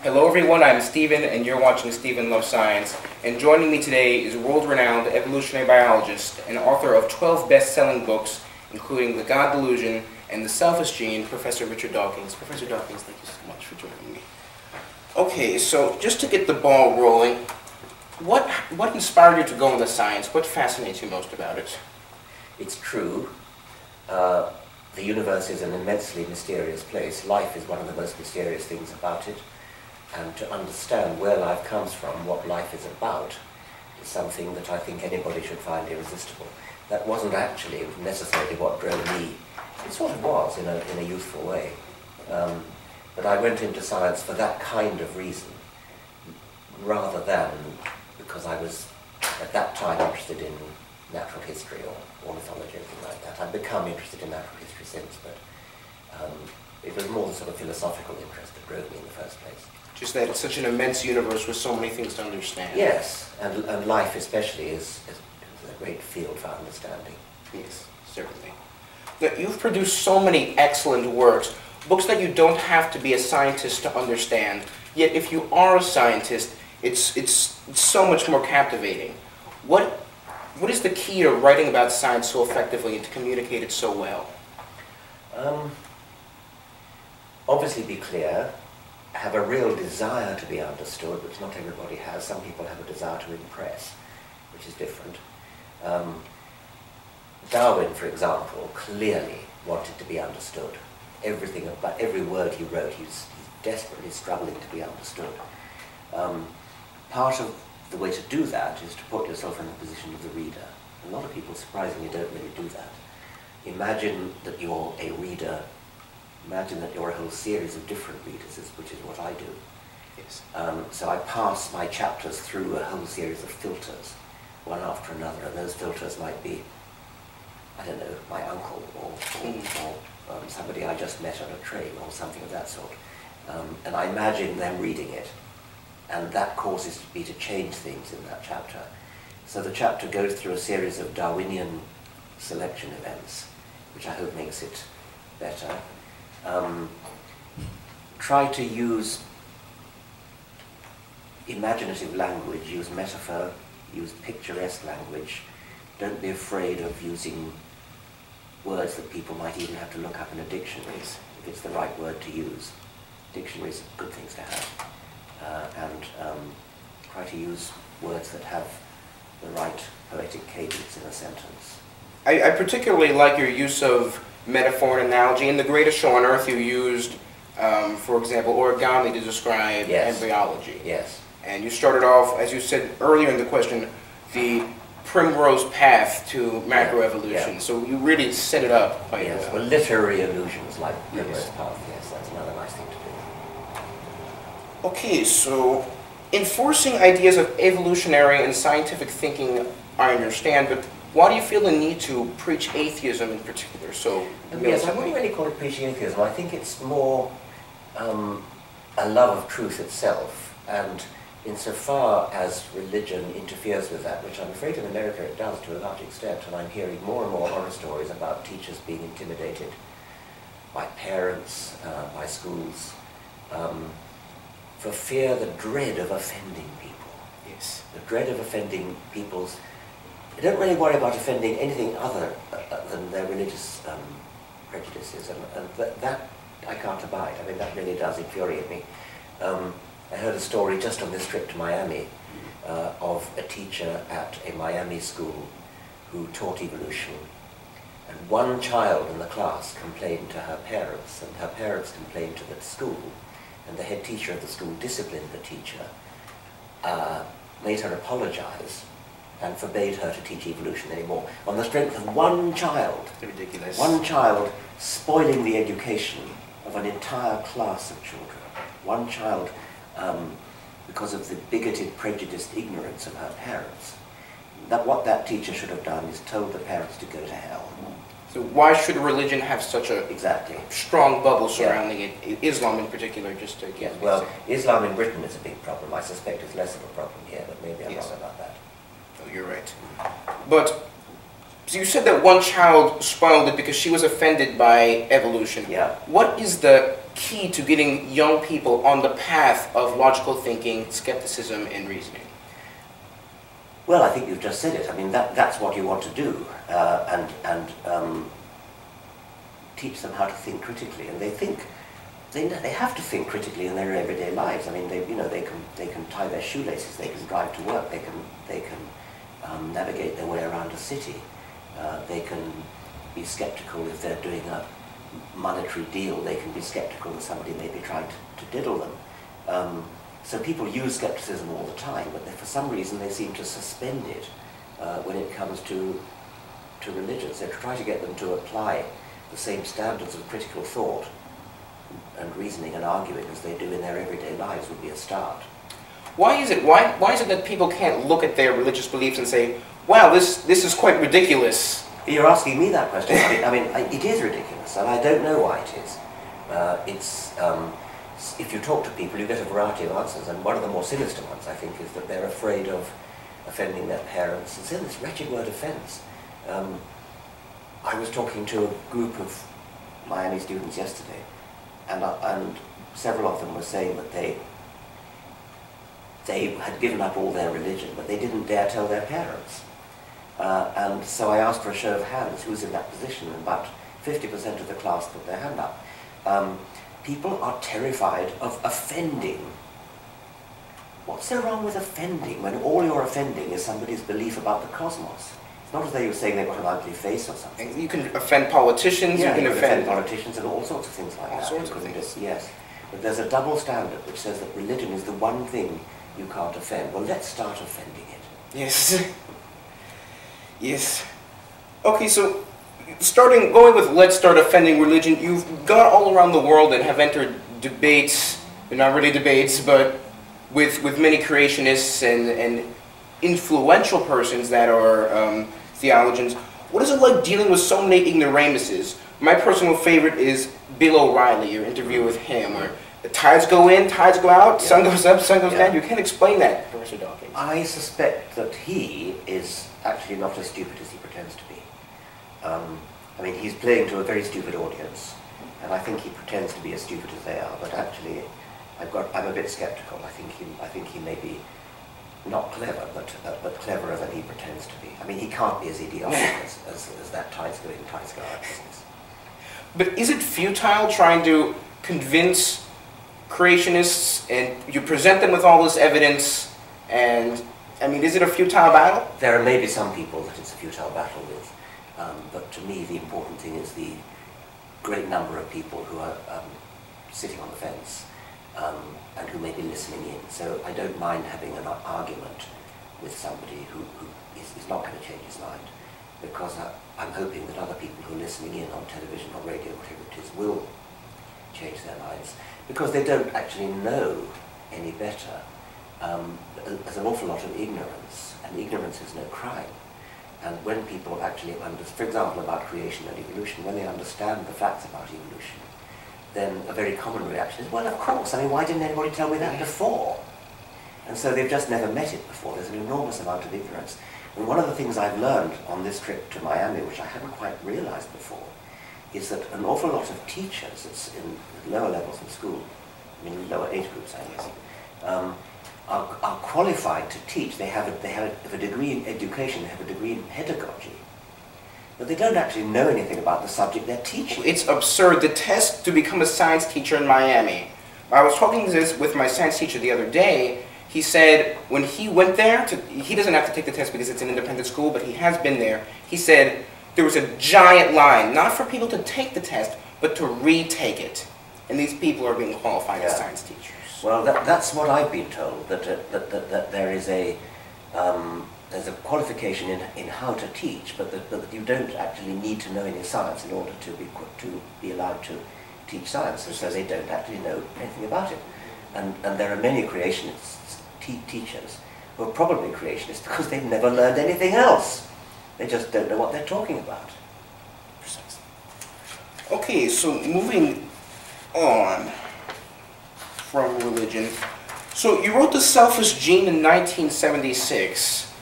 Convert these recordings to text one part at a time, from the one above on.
Hello everyone, I'm Steven and you're watching Steven Loves Science, and joining me today is world-renowned evolutionary biologist and author of 12 best-selling books, including The God Delusion and The Selfish Gene, Professor Richard Dawkins. Professor Dawkins, thank you so much for joining me. Okay, so just to get the ball rolling, what inspired you to go into science? What fascinates you most about it? It's true. The universe is an immensely mysterious place. Life is one of the most mysterious things about it. And to understand where life comes from, what life is about, is something that I think anybody should find irresistible. That wasn't actually necessarily what drove me. It sort of was, in a youthful way. But I went into science for that kind of reason, rather than because I was, at that time, interested in natural history or mythology, anything like that. I've become interested in natural history since, but it was more the sort of philosophical interest that drove me in the first place. Just that it's such an immense universe with so many things to understand. Yes, and life especially is a great field for understanding. Yes, certainly. Now, you've produced so many excellent works, books that you don't have to be a scientist to understand, yet if you are a scientist, it's so much more captivating. What is the key to writing about science so effectively and to communicate it so well? Obviously be clear, have a real desire to be understood, which not everybody has. Some people have a desire to impress, which is different. Darwin, for example, clearly wanted to be understood. Everything about every word he wrote, he's desperately struggling to be understood. Part of the way to do that is to put yourself in the position of the reader. A lot of people, surprisingly, don't really do that. Imagine that you're a reader. Imagine that you're a whole series of different readers, which is what I do. Yes. So I pass my chapters through a whole series of filters, one after another, and those filters might be, I don't know, my uncle or somebody I just met on a train or something of that sort. And I imagine them reading it, and that causes me to change things in that chapter. So the chapter goes through a series of Darwinian selection events, which I hope makes it better. Try to use imaginative language, use metaphor, use picturesque language. Don't be afraid of using words that people might even have to look up in a dictionary, if it's the right word to use. Dictionaries are good things to have. Try to use words that have the right poetic cadence in a sentence. I particularly like your use of metaphor and analogy. In The Greatest Show on Earth, you used, for example, origami to describe embryology. Yes. And you started off, as you said earlier in the question, the primrose path to macroevolution. Yeah. So you really set it up quite well. Well, literary allusions like primrose path, yes, that's another nice thing to do. Okay, so enforcing ideas of evolutionary and scientific thinking, I understand, but why do you feel the need to preach atheism in particular? So yes, I wouldn't really call it preaching atheism. I think it's more a love of truth itself, and insofar as religion interferes with that, which I'm afraid in America it does to a large extent, and I'm hearing more and more horror stories about teachers being intimidated by parents, by schools, for fear, the dread of offending people. Yes. The dread of offending people's... They don't really worry about offending anything other than their religious prejudices, and that I can't abide. I mean, that really does infuriate me. I heard a story just on this trip to Miami of a teacher at a Miami school who taught evolution, and one child in the class complained to her parents, and her parents complained to the school, and the head teacher of the school disciplined the teacher, made her apologize, and forbade her to teach evolution anymore, on the strength of one child. Ridiculous. One child spoiling the education of an entire class of children. One child, because of the bigoted, prejudiced ignorance of her parents. What that teacher should have done is told the parents to go to hell. So why should religion have such a strong bubble surrounding it? Islam in particular, just to get well, Islam in Britain is a big problem. I suspect it's less of a problem here, but maybe I'm wrong about that. Oh, you're right. But so you said that one child spoiled it because she was offended by evolution. Yeah. What is the key to getting young people on the path of logical thinking, skepticism, and reasoning? Well, I think you've just said it. I mean, that's what you want to do, and teach them how to think critically. And they have to think critically in their everyday lives. I mean, they can tie their shoelaces, they can drive to work, they can navigate their way around a city. They can be skeptical if they're doing a monetary deal. They can be skeptical that somebody may be trying to diddle them. So people use skepticism all the time, but for some reason they seem to suspend it when it comes to religions. They try to get them to apply the same standards of critical thought and reasoning and arguing as they do in their everyday lives would be a start. Why is it that people can't look at their religious beliefs and say, wow, this is quite ridiculous? You're asking me that question. I mean, it is ridiculous, and I don't know why it is. If you talk to people, you get a variety of answers, and one of the more sinister ones, I think, is that they're afraid of offending their parents. It's in this wretched word offence. I was talking to a group of Miami students yesterday, and several of them were saying that they had given up all their religion, but they didn't dare tell their parents. And so I asked for a show of hands who's in that position, and about 50% of the class put their hand up. People are terrified of offending. What's so wrong with offending when all you're offending is somebody's belief about the cosmos? It's not as though you're saying they've got an ugly face or something. You can offend politicians, yeah, you can offend politicians and all sorts of things like that. All sorts of things. Yes. But there's a double standard which says that religion is the one thing you can't offend. Well, let's start offending it. Yes. Yes. Okay, so going with let's start offending religion, you've gone all around the world and have entered debates, not really debates, but with many creationists and influential persons that are theologians. What is it like dealing with so many ignoramuses? My personal favorite is Bill O'Reilly, your interview with him, where the tides go in, tides go out, yeah. Sun goes up, sun goes down. You can't explain that, Professor Dawkins. I suspect that he is actually not as stupid as he pretends to be. I mean, he's playing to a very stupid audience, and I think he pretends to be as stupid as they are, but actually I'm a bit skeptical. I think he may be not clever, but cleverer than he pretends to be. I mean, he can't be as idiotic as that tides go in, tides go out business. But is it futile trying to convince creationists, and you present them with all this evidence, and, I mean, is it a futile battle? There are maybe some people that it's a futile battle with, but to me the important thing is the great number of people who are sitting on the fence and who may be listening in. So I don't mind having an argument with somebody who is not going to change his mind, because I'm hoping that other people who are listening in on television or radio, whatever it is, will change their minds, because they don't actually know any better. There's an awful lot of ignorance, and ignorance is no crime. And when people actually understand, for example, about creation and evolution, when they understand the facts about evolution, then a very common reaction is, well, of course, I mean, why didn't anybody tell me that before? And so they've just never met it before. There's an enormous amount of ignorance. And one of the things I've learned on this trip to Miami, which I hadn't quite realized before, is that an awful lot of teachers in lower levels in school, I mean lower age groups, I guess, are qualified to teach. They have a degree in education, they have a degree in pedagogy, but they don't actually know anything about the subject they're teaching. It's absurd. The test to become a science teacher in Miami. I was talking this with my science teacher the other day. He said when he went there, he doesn't have to take the test because it's an independent school, but he has been there. He said there was a giant line, not for people to take the test, but to retake it. And these people are being qualified as science teachers. Well, that's what I've been told, that there is there's a qualification in how to teach, but that you don't actually need to know any science in order to be allowed to teach science, and so they don't actually know anything about it. And there are many creationists, teachers, who are probably creationists because they've never learned anything else. They just don't know what they're talking about. Precisely. Okay, so moving on from religion. So you wrote The Selfish Gene in 1976.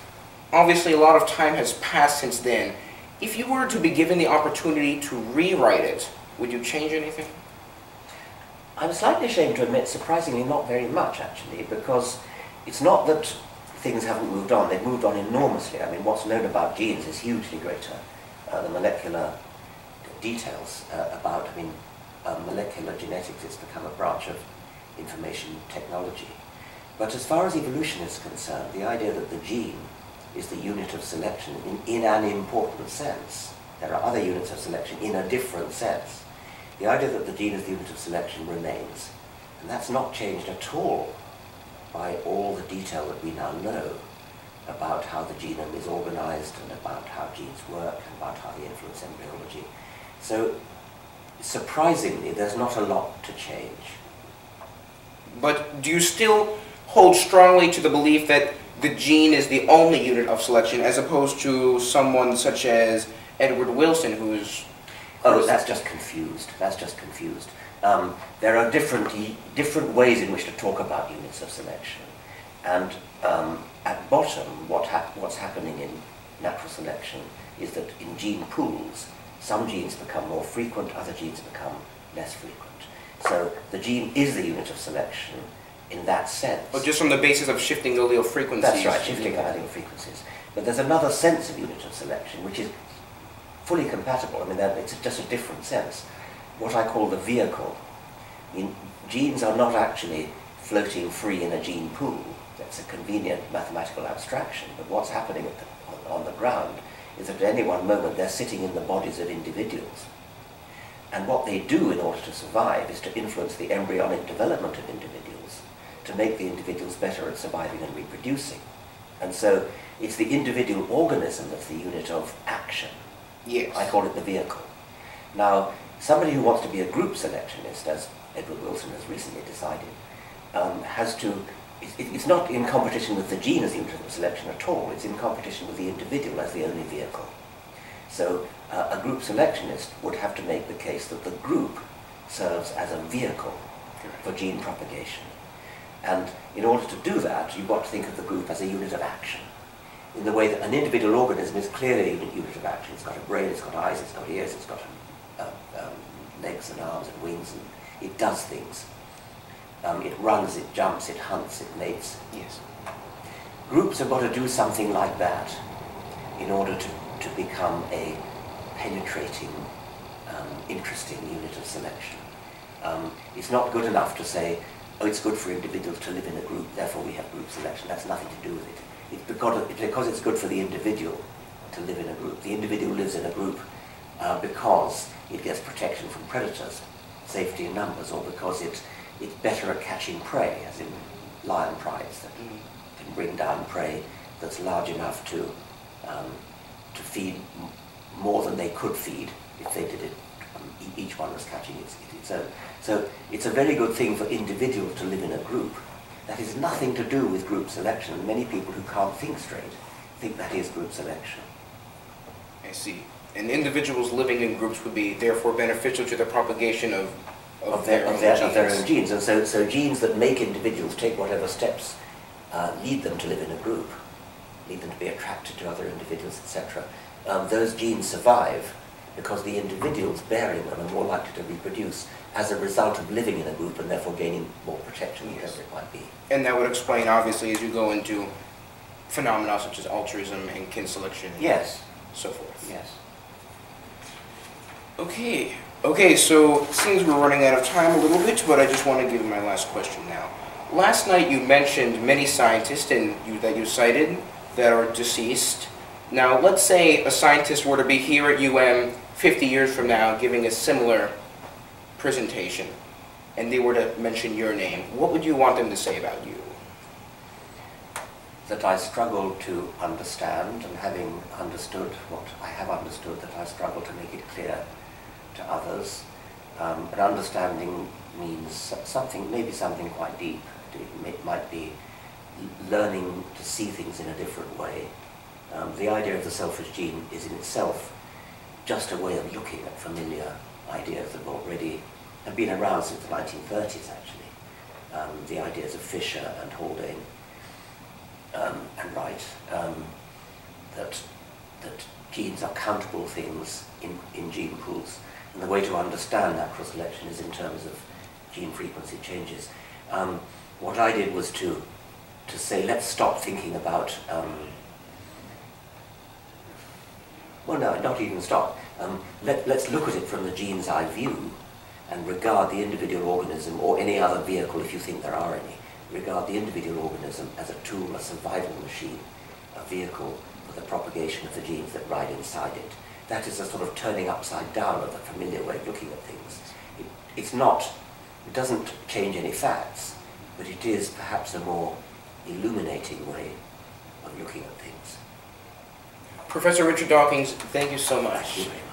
Obviously a lot of time has passed since then. If you were to be given the opportunity to rewrite it, would you change anything? I'm slightly ashamed to admit, surprisingly not very much actually, because it's not that things haven't moved on, they've moved on enormously. I mean, what's known about genes is hugely greater. The molecular details about, molecular genetics has become a branch of information technology. But as far as evolution is concerned, the idea that the gene is the unit of selection in an important sense, there are other units of selection in a different sense. The idea that the gene is the unit of selection remains, and that's not changed at all by all the detail that we now know about how the genome is organized and about how genes work and about how they influence embryology. So, surprisingly, there's not a lot to change. But do you still hold strongly to the belief that the gene is the only unit of selection, as opposed to someone such as Edward Wilson, who's... Oh, that's just confused. That's just confused. There are different ways in which to talk about units of selection. And at bottom, what's happening in natural selection is that in gene pools, some genes become more frequent, other genes become less frequent. So the gene is the unit of selection in that sense. But just on the basis of shifting allele frequencies. That's right, shifting allele frequencies. But there's another sense of unit of selection which is fully compatible. I mean, it's just a different sense. What I call the vehicle. I mean, genes are not actually floating free in a gene pool. That's a convenient mathematical abstraction. But what's happening on the ground is that at any one moment they're sitting in the bodies of individuals. And what they do in order to survive is to influence the embryonic development of individuals, to make the individuals better at surviving and reproducing. And so it's the individual organism that's the unit of action. Yes. I call it the vehicle. Now, somebody who wants to be a group selectionist, as Edward Wilson has recently decided, has to, it's not in competition with the gene as the unit of selection at all, it's in competition with the individual as the only vehicle. So a group selectionist would have to make the case that the group serves as a vehicle for gene propagation. And in order to do that, you've got to think of the group as a unit of action, in the way that an individual organism is clearly a unit of action. It's got a brain, it's got eyes, it's got ears, it's got legs and arms and wings, and it does things. It runs, it jumps, it hunts, it mates. Yes. Groups have got to do something like that in order to become a penetrating, interesting unit of selection. It's not good enough to say, oh, it's good for individuals to live in a group, therefore we have group selection. That's nothing to do with it. It's because it's good for the individual to live in a group. The individual lives in a group because it gets protection from predators, safety in numbers, or because it's better at catching prey, as in lion prides that can bring down prey that's large enough to feed more than they could feed if they did it. Each one was catching its own. So it's a very good thing for individuals to live in a group. That has nothing to do with group selection, and many people who can't think straight think that is group selection. I see. And individuals living in groups would be therefore beneficial to the propagation of their own genes. And so genes that make individuals take whatever steps lead them to live in a group, lead them to be attracted to other individuals, etc. Those genes survive because the individuals bearing them are more likely to reproduce as a result of living in a group and therefore gaining more protection, whatever it might be. And that would explain, obviously, as you go into phenomena such as altruism and kin selection and yes. so forth. Yes. Okay, so it seems we're running out of time a little bit, but I just want to give my last question now. Last night you mentioned many scientists that you cited that are deceased. Now, let's say a scientist were to be here at UM 50 years from now giving a similar presentation, and they were to mention your name. What would you want them to say about you? That I struggle to understand, and having understood what I have understood, that I struggle to make it clear to others. And understanding means something, maybe something quite deep. It might be learning to see things in a different way. The idea of the selfish gene is in itself just a way of looking at familiar ideas that already have been around since the 1930s, actually. The ideas of Fisher and Haldane and Wright, that genes are countable things in gene pools. And the way to understand natural selection is in terms of gene frequency changes. What I did was to say, let's stop thinking about, well, no, not even stop. Let's look at it from the gene's eye view and regard the individual organism, or any other vehicle if you think there are any, regard the individual organism as a tool, a survival machine, a vehicle for the propagation of the genes that ride inside it. That is a sort of turning upside down of the familiar way of looking at things. It doesn't change any facts, but it is perhaps a more illuminating way of looking at things. Professor Richard Dawkins, thank you so much. Thank you.